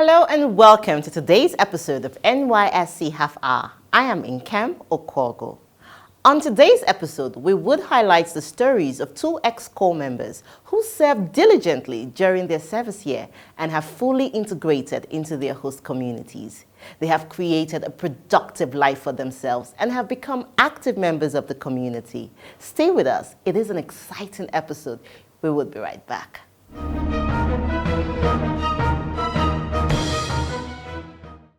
Hello and welcome to today's episode of NYSC Half Hour. I am Nkem Okogo. On today's episode, we would highlight the stories of two ex-corps members who served diligently during their service year and have fully integrated into their host communities. They have created a productive life for themselves and have become active members of the community. Stay with us. It is an exciting episode. We will be right back.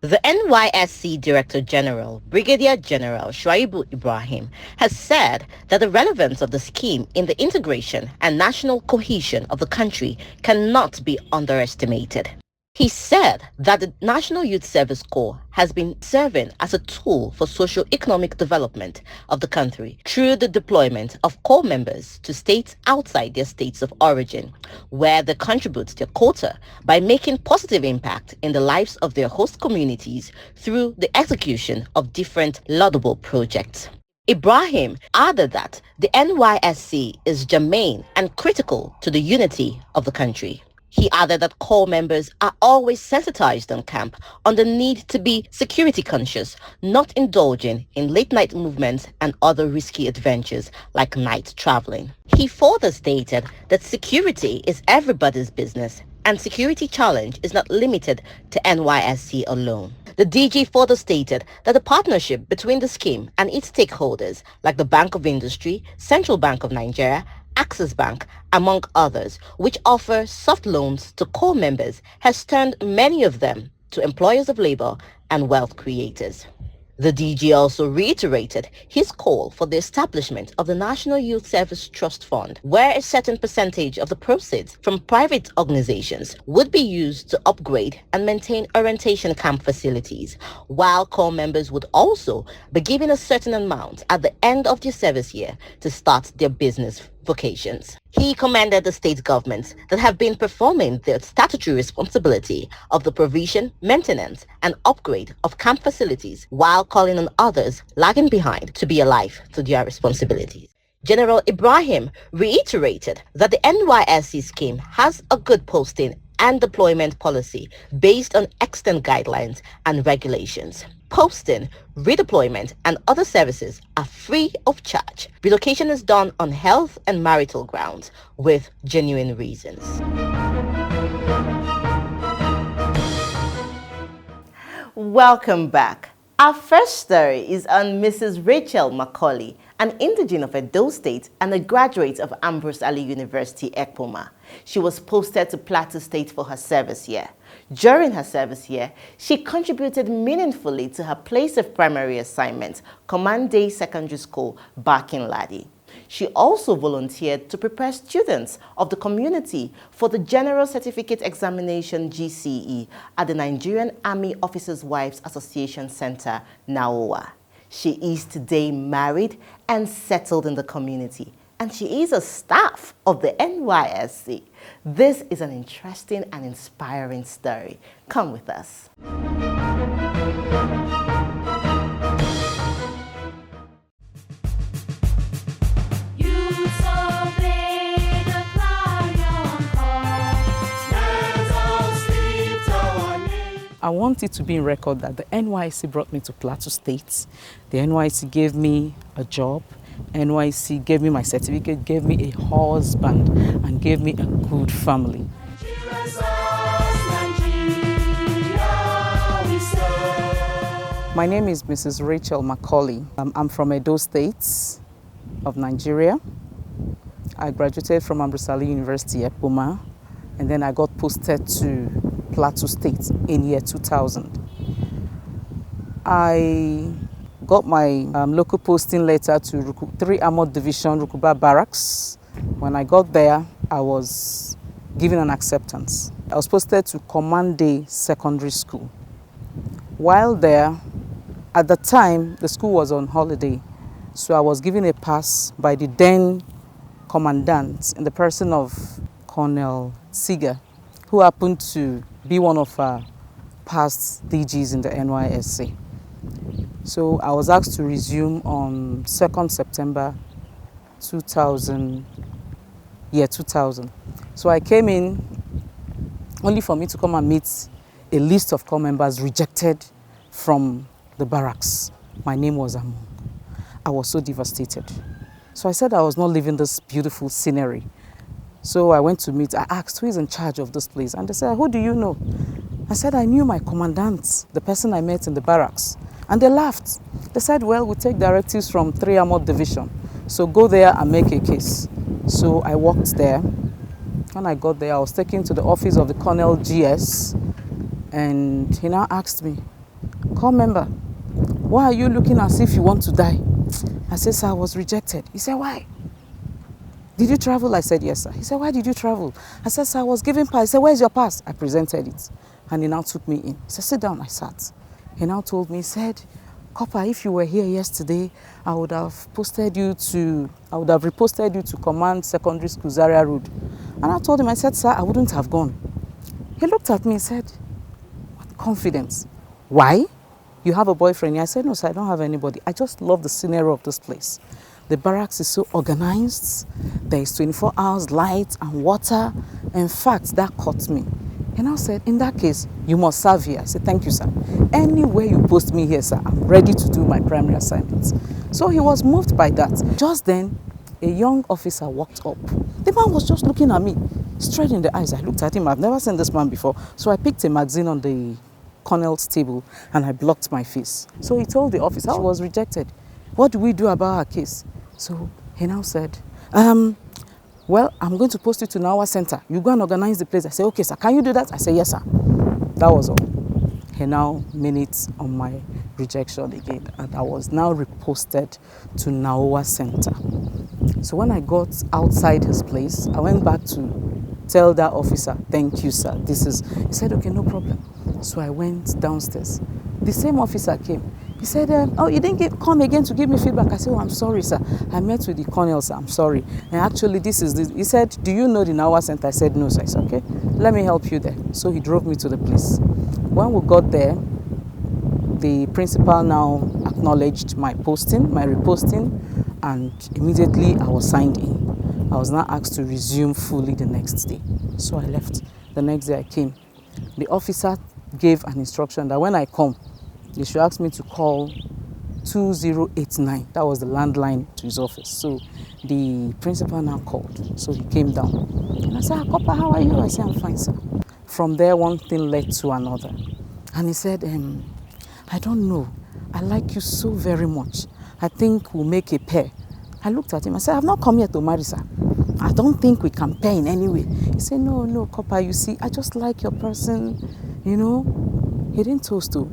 The NYSC Director General, Brigadier General Shuaibu Ibrahim, has said that the relevance of the scheme in the integration and national cohesion of the country cannot be underestimated. He said that the National Youth Service Corps has been serving as a tool for socio-economic development of the country through the deployment of corps members to states outside their states of origin, where they contribute their quota by making positive impact in the lives of their host communities through the execution of different laudable projects. Ibrahim added that the NYSC is germane and critical to the unity of the country. He added that corps members are always sensitized on camp on the need to be security conscious, not indulging in late-night movements and other risky adventures like night traveling. He further stated that security is everybody's business and security challenge is not limited to NYSC alone. The DG further stated that the partnership between the scheme and its stakeholders like the Bank of Industry, Central Bank of Nigeria, Access Bank, among others, which offer soft loans to corps members, has turned many of them to employers of labor and wealth creators. The DG also reiterated his call for the establishment of the National Youth Service Trust Fund, where a certain percentage of the proceeds from private organizations would be used to upgrade and maintain orientation camp facilities, while corps members would also be given a certain amount at the end of their service year to start their business vocations. He commended the state governments that have been performing their statutory responsibility of the provision, maintenance, and upgrade of camp facilities, while calling on others lagging behind to be alive to their responsibilities. General Ibrahim reiterated that the NYSC scheme has a good posting and deployment policy based on extant guidelines and regulations. Posting, redeployment, and other services are free of charge. Relocation is done on health and marital grounds with genuine reasons. Welcome back. Our first story is on Mrs. Rachel Macaulay, an indigene of Edo State and a graduate of Ambrose Ali University, Ekpoma. She was posted to Plateau State for her service year. During her service year, she contributed meaningfully to her place of primary assignment, Command Day Secondary School, Barking Ladi. She also volunteered to prepare students of the community for the General Certificate Examination GCE at the Nigerian Army Officers' Wives Association Center, Naowa. She is today married and settled in the community, and she is a staff of the NYSC. This is an interesting and inspiring story. Come with us. I want it to be in record that the NYSC brought me to Plateau State. The NYSC gave me a job. NYSC gave me my certificate, gave me a husband, and gave me a good family. My name is Mrs. Rachel Macaulay. I'm from Edo State of Nigeria. I graduated from Ambrose Ali University, Ekpoma, and then I got posted to Plateau State in year 2000. I got my local posting letter to 3 Armored Division, Rukuba Barracks. When I got there, I was given an acceptance. I was posted to Command Day Secondary School. While there, at the time, the school was on holiday, so I was given a pass by the then commandant in the person of Colonel Siga, who happened to be one of our past DGs in the NYSC. So I was asked to resume on 2nd September 2000. So I came in only for me to come and meet a list of corps members rejected from the barracks. My name was among. I was so devastated. So I said I was not leaving this beautiful scenery. So I went to meet, I asked who is in charge of this place, and they said, who do you know? I said, I knew my commandant, the person I met in the barracks. And they laughed. They said, well, we take directives from 3 Armored Division. So go there and make a case. So I walked there. When I got there, I was taken to the office of the Colonel GS. And he now asked me, corps member, why are you looking as if you want to die? I said, sir, I was rejected. He said, why? Did you travel? I said, yes, sir. He said, why did you travel? I said, sir, I was given pass. He said, where's your pass? I presented it. And he now took me in. He said, sit down. I sat. He now told me, he said, Copper, if you were here yesterday, I would have reposted you to command secondary school Zaria Road. And I told him, I said, sir, I wouldn't have gone. He looked at me and said, with confidence, why? You have a boyfriend? I said, no, sir, I don't have anybody. I just love the scenery of this place. The barracks is so organized. There is 24 hours light and water. In fact, that caught me. And I said, in that case, you must serve here. I said, thank you, sir. Anywhere you post me here, sir, I'm ready to do my primary assignments. So he was moved by that. Just then, a young officer walked up. The man was just looking at me, straight in the eyes. I looked at him. I've never seen this man before. So I picked a magazine on the colonel's table and I blocked my face. So he told the officer she was rejected. What do we do about her case? So he now said, well, I'm going to post you to Nawa Center. You go and organize the place. I said, okay, sir. Can you do that? I said, yes, sir. That was all. He now minutes on my rejection again, and I was now reposted to Nawa Center. So when I got outside his place, I went back to tell that officer, thank you, sir. He said, okay, no problem. So I went downstairs. The same officer came. He said, oh, you didn't come again to give me feedback. I said, oh, I'm sorry, sir. I met with the colonel, sir. I'm sorry. And actually, this is this. He said, do you know the Nawa Center? I said, no, sir. I said, okay, let me help you there. So he drove me to the place. When we got there, the principal now acknowledged my posting, my reposting, and immediately I was signed in. I was now asked to resume fully the next day. So I left. The next day I came. The officer gave an instruction that when I come, they should ask me to call 2089. That was the landline to his office. So the principal now called. So he came down. And I said, Copper, how are you? I said, I'm fine, sir. From there, one thing led to another. And he said, I don't know. I like you so very much. I think we'll make a pair. I looked at him. I said, I've not come here to marry, sir. I don't think we can pair in any way. He said, no, Copper, you see, I just like your person. You know, he didn't toast to.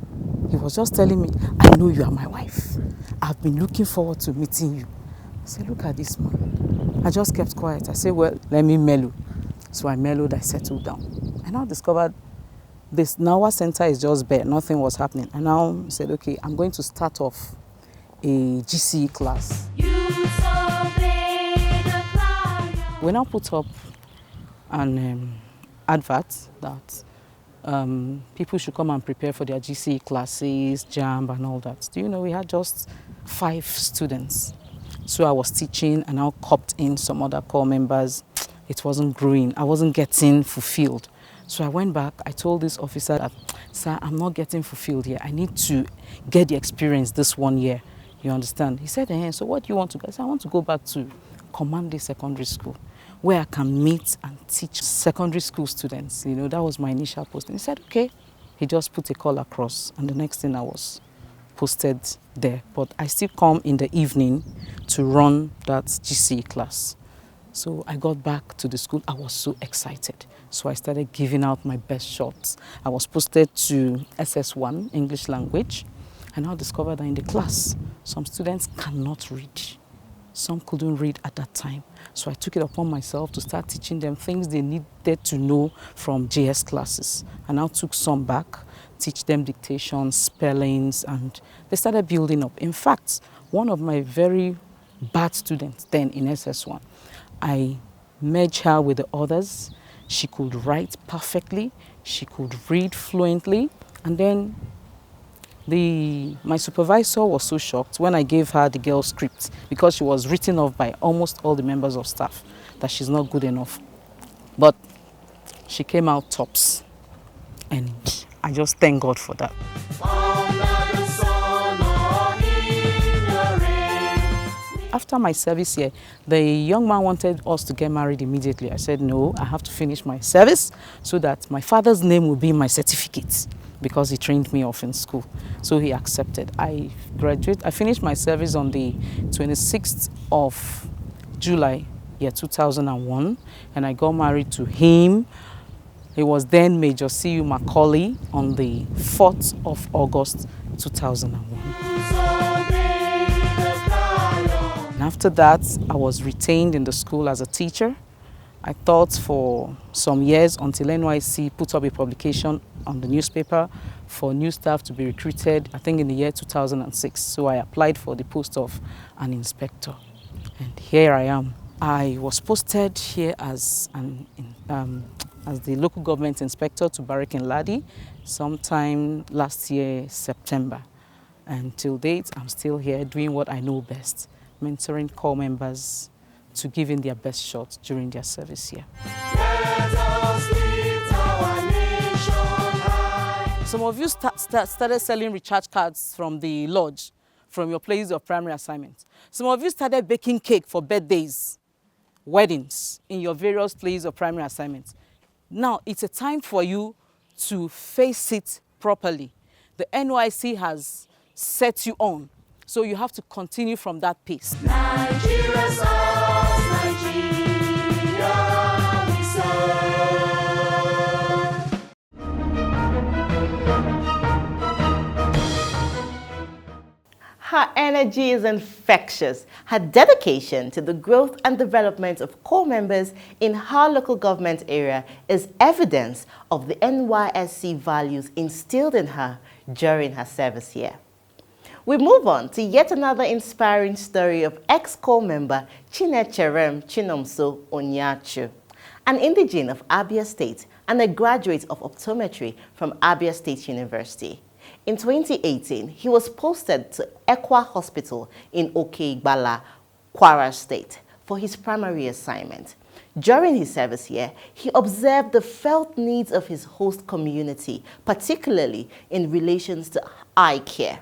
He was just telling me, I know you are my wife. I've been looking forward to meeting you. I said, look at this man. I just kept quiet. I said, well, let me mellow. So I mellowed, I settled down. I now discovered this Nawa Center is just bare. Nothing was happening. I now said, okay, I'm going to start off a GCE class. We now put up an advert that people should come and prepare for their GCE classes, JAMB and all that. Do you know, we had just 5 students. So I was teaching and now copped in some other corps members. It wasn't growing. I wasn't getting fulfilled. So I went back. I told this officer that, sir, I'm not getting fulfilled here. I need to get the experience this 1 year. You understand? He said, so what do you want to go? I said, I want to go back to Command Secondary School, where I can meet and teach secondary school students. You know, that was my initial posting. He said, okay. He just put a call across, and the next thing I was posted there. But I still come in the evening to run that GCE class. So I got back to the school. I was so excited. So I started giving out my best shots. I was posted to SS1, English language. I now discovered that in the class, some students cannot read. Some couldn't read at that time. So I took it upon myself to start teaching them things they needed to know from JS classes. I now took some back, teach them dictation, spellings, and they started building up. In fact, one of my very bad students then in SS1, I merged her with the others. She could write perfectly. She could read fluently. And then my supervisor was so shocked when I gave her the girl script, because she was written off by almost all the members of staff that she's not good enough. But she came out tops. And I just thank God for that. After my service here, the young man wanted us to get married immediately. I said, no, I have to finish my service so that my father's name will be in my certificate, because he trained me off in school. So he accepted. I finished my service on the 26th of July, year 2001, and I got married to him. He was then Major C.U. Macaulay on the 4th of August 2001. And after that, I was retained in the school as a teacher. I taught for some years until NYSC put up a publication on the newspaper for new staff to be recruited, I think in the year 2006. So I applied for the post of an inspector. And here I am. I was posted here as the local government inspector to Barrack in Ladi sometime last year, September. And till date, I'm still here doing what I know best, mentoring corps members to give in their best shot during their service here. Some of you started selling recharge cards from the lodge, from your place of primary assignment. Some of you started baking cake for birthdays, weddings in your various places of primary assignments. Now it's a time for you to face it properly. The NYSC has set you on, so you have to continue from that pace. Nigeria serves, Nigeria we serve. Her energy is infectious. Her dedication to the growth and development of corps members in her local government area is evidence of the NYSC values instilled in her during her service here. We move on to yet another inspiring story of ex-corps member Chinecherem Chinomso Onyachu, an indigene of Abia State and a graduate of optometry from Abia State University. In 2018, he was posted to Ekwa Hospital in Oke-Igbala, Kwara State, for his primary assignment. During his service here, he observed the felt needs of his host community, particularly in relations to eye care.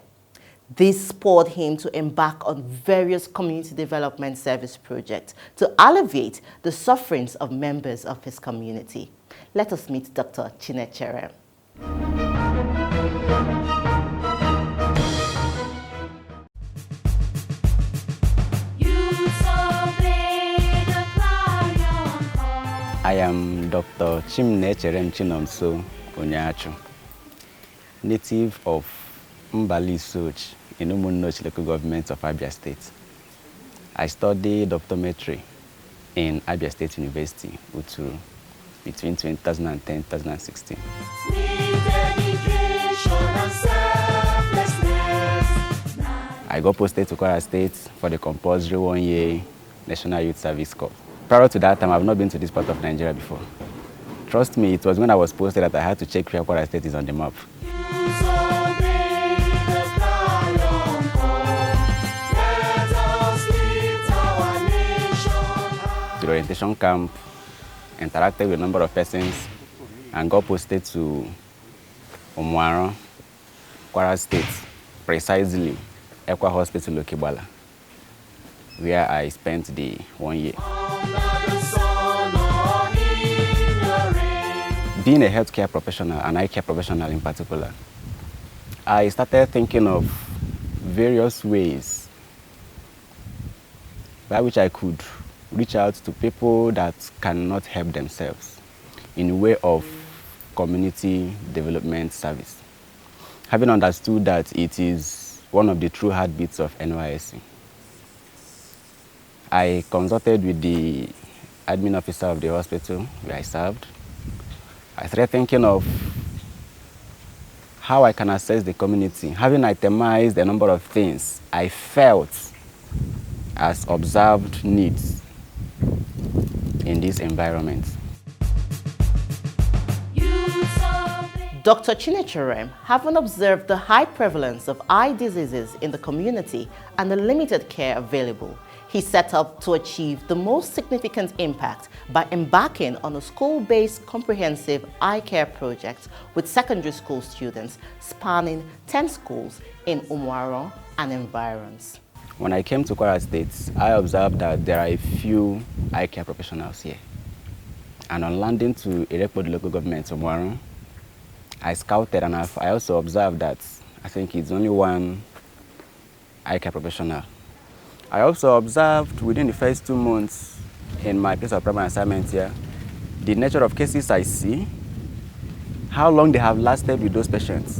This spurred him to embark on various community development service projects to alleviate the sufferings of members of his community. Let us meet Dr. Chinecherem. I am Dr. Chinecherem Chinomso Onyachu, native of Mbali Soch in Umunnoch local government of Abia State. I studied optometry in Abia State University, Uturu, between 2010 and 2016. I got posted to Kwara State for the compulsory one-year National Youth Service Corps. Prior to that time, I've not been to this part of Nigeria before. Trust me, it was when I was posted that I had to check where Kwara State is on the map. The orientation camp, interacted with a number of persons, and got posted to Umuaro, Kwara State, precisely Ekwa Hospital, Oke-Igbala, where I spent the 1 year. Being a healthcare professional, an eye care professional in particular, I started thinking of various ways by which I could reach out to people that cannot help themselves in a way of community development service. Having understood that it is one of the true heartbeats of NYSC, I consulted with the admin officer of the hospital where I served. I started thinking of how I can assess the community, having itemized a number of things I felt as observed needs in this environment. Dr. Chinecherem, having observed the high prevalence of eye diseases in the community and the limited care available, he set up to achieve the most significant impact by embarking on a school-based comprehensive eye care project with secondary school students spanning 10 schools in Umuaro and environs. When I came to Kwara State, I observed that there are a few eye care professionals here. And on landing to Irekpo, the local government, Umuaro, I scouted and I also observed that I think it's only one eye care professional. I also observed within the first 2 months in my place of primary assignment here, the nature of cases I see, how long they have lasted with those patients.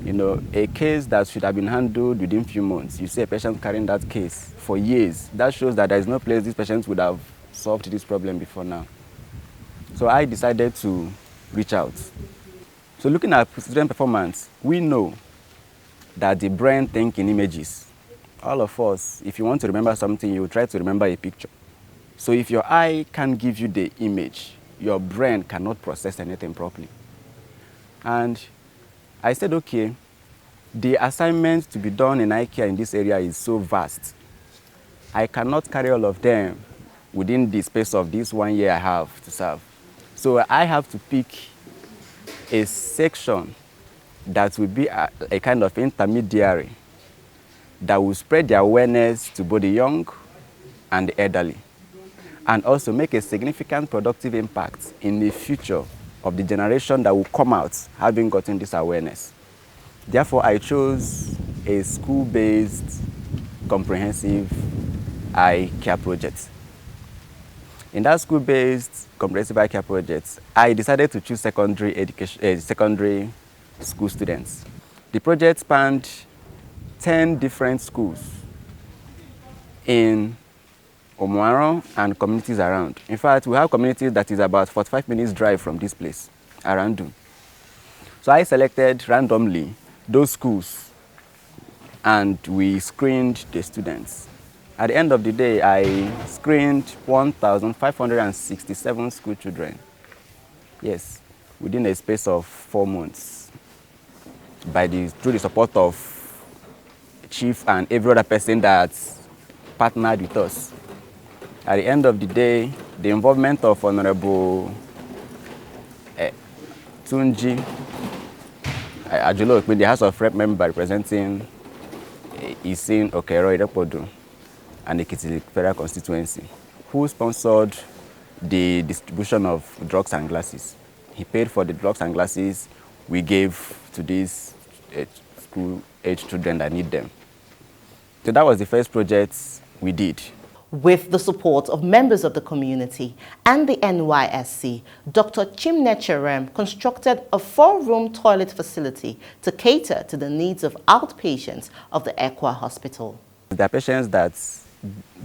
You know, a case that should have been handled within a few months, you see a patient carrying that case for years. That shows that there is no place these patients would have solved this problem before now. So I decided to reach out. So looking at student performance, we know that the brain thinks in images. All of us, if you want to remember something, you try to remember a picture. So if your eye can't give you the image, your brain cannot process anything properly. And I said, okay, the assignment to be done in eye care in this area is so vast. I cannot carry all of them within the space of this 1 year I have to serve. So I have to pick a section that will be a kind of intermediary that will spread the awareness to both the young and the elderly, and also make a significant productive impact in the future of the generation that will come out having gotten this awareness. Therefore, I chose a school-based comprehensive eye care project. In that school-based comprehensive eye care project, I decided to choose secondary school students. The project spanned 10 different schools in Umuaro and communities around. In fact, we have communities that is about 45 minutes drive from this place, Arandu. So I selected randomly those schools and we screened the students. At the end of the day, I screened 1,567 school children. Yes, within a space of 4 months, through the support of Chief and every other person that partnered with us. At the end of the day, the involvement of Honorable Tunji Ajulo, with the House of Rep member representing Isin Okero Irepodo and the Ekiti Federal Constituency, who sponsored the distribution of drugs and glasses. He paid for the drugs and glasses we gave to these school-age children that need them. So that was the first project we did. With the support of members of the community and the NYSC, Dr. Chinecherem constructed a 4-room toilet facility to cater to the needs of outpatients of the Ekwa Hospital. There are patients that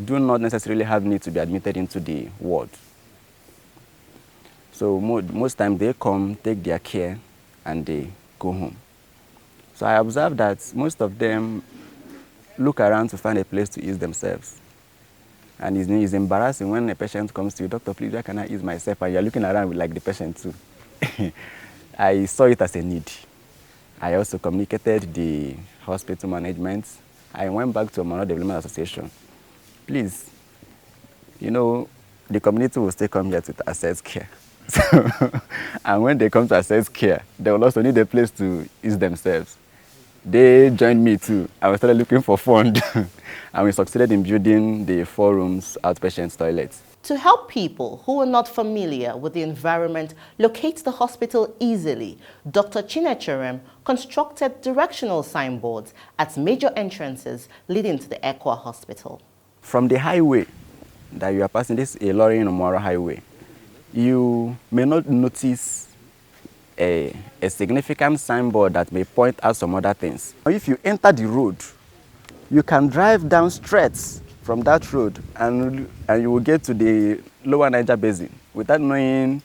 do not necessarily have need to be admitted into the ward. So most times they come, take their care, and they go home. So I observed that most of them look around to find a place to ease themselves. And it's embarrassing when a patient comes to you, doctor, please, where can I ease myself? And you're looking around like the patient too. I saw it as a need. I also communicated the hospital management. I went back to Omano Development Association. Please, you know, the community will still come here to access care. And when they come to access care, they will also need a place to ease themselves. They joined me too. I started looking for funds and we succeeded in building the 4 rooms outpatient toilets. To help people who are not familiar with the environment locate the hospital easily, Dr. Chinecherem constructed directional signboards at major entrances leading to the Ekwa Hospital. From the highway that you are passing, this is a Ilorin Umuaro highway, you may not notice a significant signboard that may point out some other things. If you enter the road, you can drive down straight from that road and you will get to the lower Niger Basin without knowing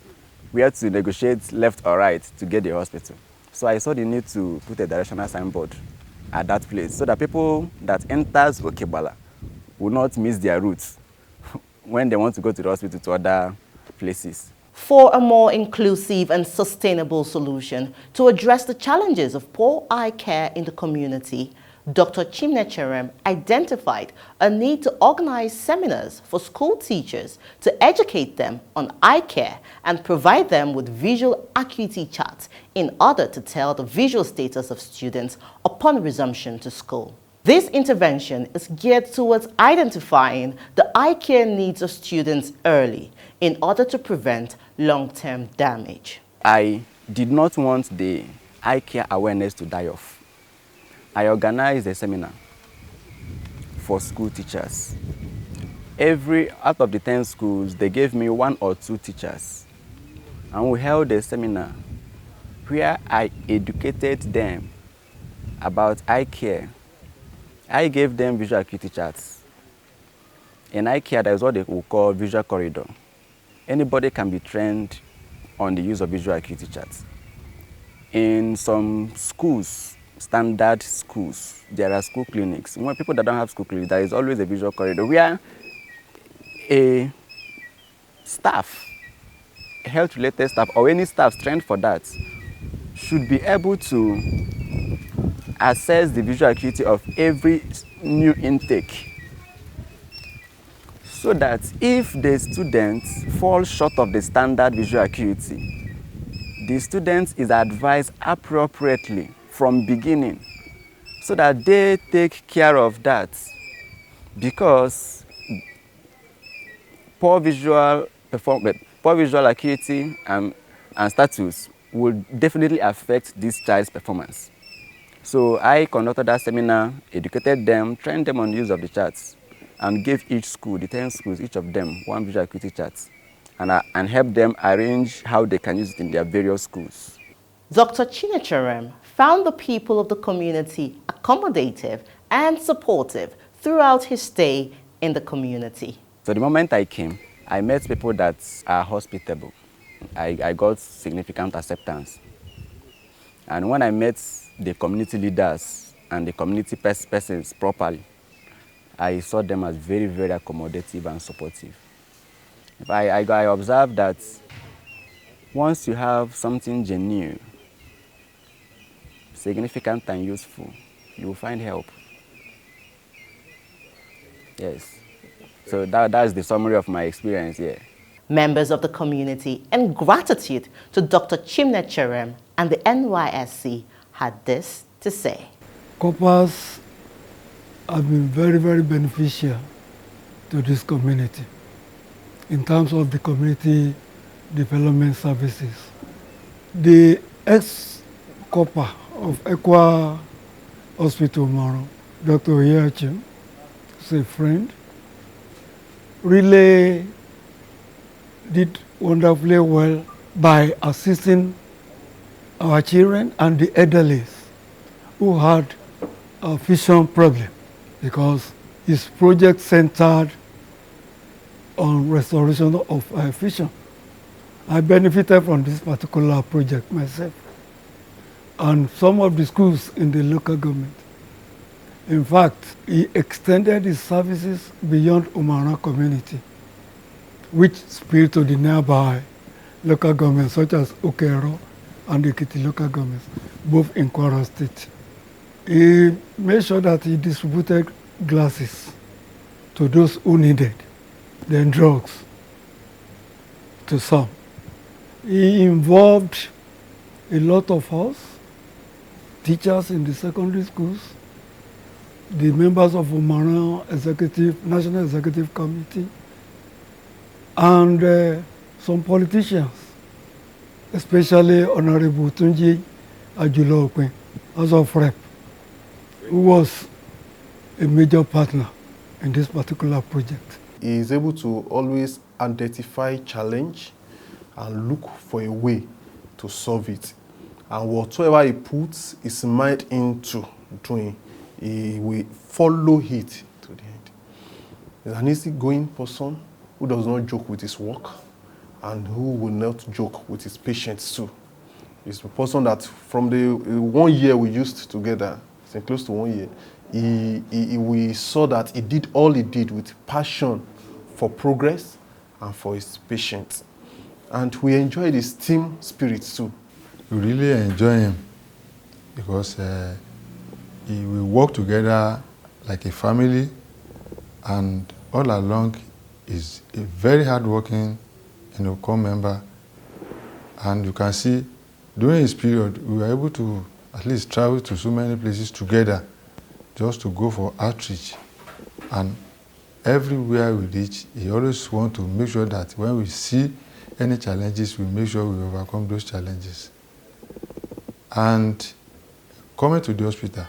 where to negotiate left or right to get the hospital. So I saw the need to put a directional signboard at that place so that people that enters Okebala will not miss their routes when they want to go to the hospital to other places. For a more inclusive and sustainable solution to address the challenges of poor eye care in the community, Dr. Chimnecherem identified a need to organize seminars for school teachers to educate them on eye care and provide them with visual acuity charts in order to tell the visual status of students upon resumption to school. This intervention is geared towards identifying the eye care needs of students early in order to prevent long-term damage. I did not want the eye care awareness to die off. I organized a seminar for school teachers. Out of the 10 schools, they gave me 1 or 2 teachers. And we held a seminar where I educated them about eye care. I gave them visual acuity charts. In eye care, there is what they will call visual corridor. Anybody can be trained on the use of visual acuity charts. In some schools, standard schools, there are school clinics. When people that don't have school clinics, there is always a visual corridor where a staff, health-related staff, or any staff trained for that, should be able to assess the visual acuity of every new intake, so that if the students fall short of the standard visual acuity, the student is advised appropriately from beginning so that they take care of that, because poor visual acuity and status will definitely affect this child's performance. So I conducted that seminar, educated them, trained them on the use of the charts, and gave each school, the 10 schools, each of them 1 visual acuity chart, and helped them arrange how they can use it in their various schools. Dr. Chimnecherem found the people of the community accommodative and supportive throughout his stay in the community. So the moment I came, I met people that are hospitable. I got significant acceptance. And when I met the community leaders and the community persons properly, I saw them as very, very accommodative and supportive. I observed that once you have something genuine, significant and useful, you will find help. Yes. So that's the summary of my experience here. Members of the community, in gratitude to Dr. Chimnecherem and the NYSC, had this to say. COPPAs have been very, very beneficial to this community in terms of the community development services. The ex-COPPA of Equa Hospital Moro, Dr. Oyachim, is a friend, really did wonderfully well by assisting our children and the elderly who had a vision problem, because his project centered on restoration of vision. I benefited from this particular project myself and some of the schools in the local government. In fact, he extended his services beyond Umara community, which spilled to the nearby local governments such as Okero and the Ekiti local governments, both in Kwara State. He made sure that he distributed glasses to those who needed, then drugs to some. He involved a lot of us, teachers in the secondary schools, the members of Umara National Executive Committee, and some politicians, especially Honorable Tunji Ajulo-Okwen, House of Rep, who was a major partner in this particular project. He is able to always identify challenge and look for a way to solve it. And whatever he puts his mind into doing, he will follow it to the end. He's an easygoing person who does not joke with his work and who will not joke with his patients too. He's a person that from the 1 year we used together, it's close to 1 year, we saw that he did all he did with passion for progress and for his patients. and we enjoy this team spirit too. We really enjoy him because we work together like a family, and all along is a very hardworking, core member. And you can see during his period, we were able to at least travel to so many places together just to go for outreach. And everywhere we reach, he always wants to make sure that when we see any challenges, we make sure we overcome those challenges. And coming to the hospital,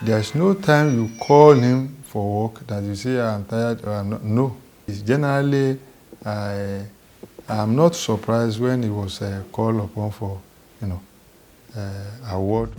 there's no time you call him for work that you say, I'm tired or I'm not. No. It's generally, I'm not surprised when he was called upon for, award.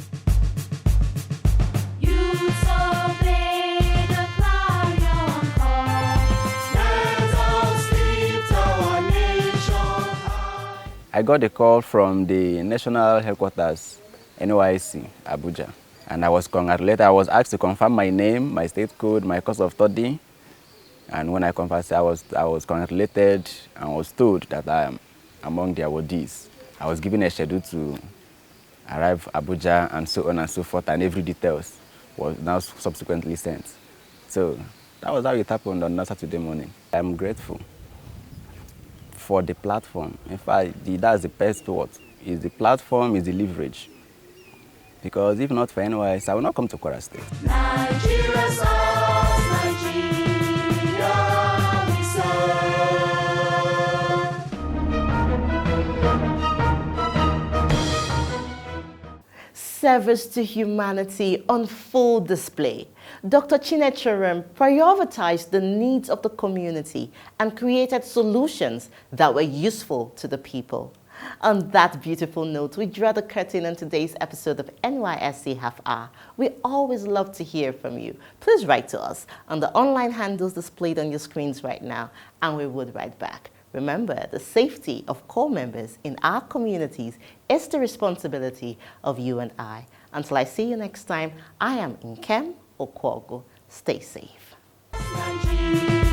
I got a call from the national headquarters, NYSC, Abuja, and I was congratulated. I was asked to confirm my name, my state code, my course of study, and when I confessed, I was congratulated and was told that I am among the awardees. I was given a schedule to arrive Abuja and so on and so forth, and every details was now subsequently sent. So that was how it happened on that Saturday morning. I'm grateful for the platform. In fact, that's the best word. Is the platform, is the leverage. Because if not for NYSC, I will not come to Kwara State. Nigeria serves, Nigeria we serve. Service to humanity on full display. Dr. Chinechirem prioritized the needs of the community and created solutions that were useful to the people. On that beautiful note, we draw the curtain on today's episode of NYSC Half Hour. We always love to hear from you. Please write to us on the online handles displayed on your screens right now, and we would write back. Remember, the safety of core members in our communities is the responsibility of you and I. Until I see you next time, I am Nkem Okwogu. Stay safe. Nigeria.